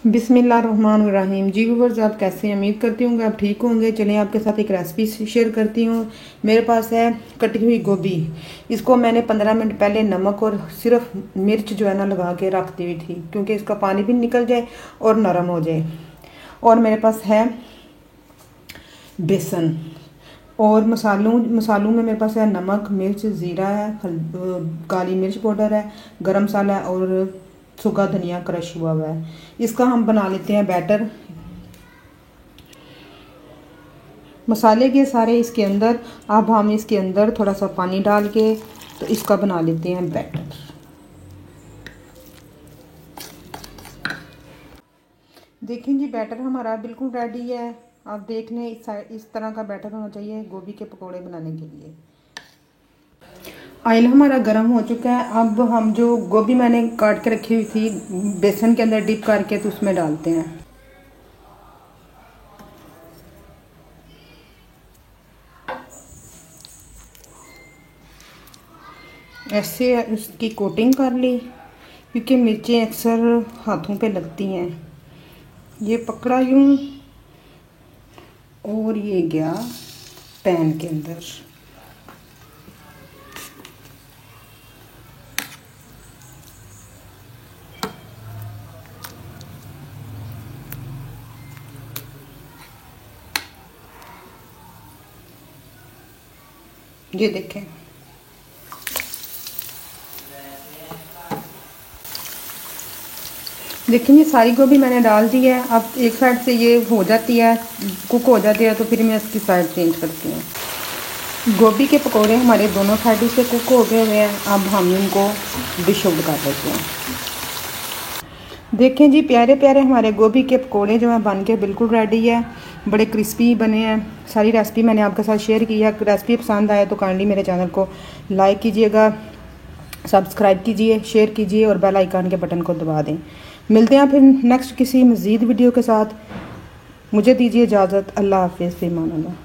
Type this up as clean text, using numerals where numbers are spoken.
बिस्मिल्लाहिर्रहमानिर्रहीम। जी व्यूअर्स, आप कैसे हैं? उम्मीद करती हूँ कि आप ठीक होंगे। चलें आपके साथ एक रेसिपी शेयर करती हूँ। मेरे पास है कटी हुई गोभी। इसको मैंने 15 मिनट पहले नमक और सिर्फ मिर्च जो है ना लगा के रख दी हुई थी, क्योंकि इसका पानी भी निकल जाए और नरम हो जाए। और मेरे पास है बेसन और मसालों में मेरे पास है नमक, मिर्च, ज़ीरा है, काली मिर्च पाउडर है, गरम मसाला है और सूखा धनिया क्रश हुआ हुआ है। इसका हम बना लेते हैं बैटर। मसाले के सारे इसके अंदर, अब हम इसके अंदर थोड़ा सा पानी डाल के तो इसका बना लेते हैं बैटर। देखें जी, बैटर हमारा बिल्कुल रेडी है। आप देख लें, इस तरह का बैटर होना चाहिए गोभी के पकोड़े बनाने के लिए। ऑयल हमारा गर्म हो चुका है। अब हम जो गोभी मैंने काट के रखी हुई थी बेसन के अंदर डिप करके तो उसमें डालते हैं। ऐसे उसकी कोटिंग कर ली, क्योंकि मिर्चें अक्सर हाथों पे लगती हैं। ये पकड़ा यूं और ये गया पैन के अंदर। ये देखें, ये सारी गोभी मैंने डाल दी है। अब एक साइड से ये हो जाती है, कुक हो जाती है, तो फिर मैं इसकी साइड चेंज करती हूँ। गोभी के पकोड़े हमारे दोनों साइड से कुक हो गए हुए हैं। अब हम इनको डिश आउट कर लेते हैं। देखें जी, प्यारे प्यारे हमारे गोभी के पकोड़े जो है बन के बिल्कुल रेडी है। बड़े क्रिस्पी बने हैं। सारी रेसिपी मैंने आपके साथ शेयर की है। रेसिपी पसंद आए तो काइंडली मेरे चैनल को लाइक कीजिएगा, सब्सक्राइब कीजिए, शेयर कीजिए और बेल आइकन के बटन को दबा दें। मिलते हैं फिर नेक्स्ट किसी मज़ीद वीडियो के साथ। मुझे दीजिए इजाज़त। अल्लाह हाफ़िज़। फ़ी अमान अल्लाह।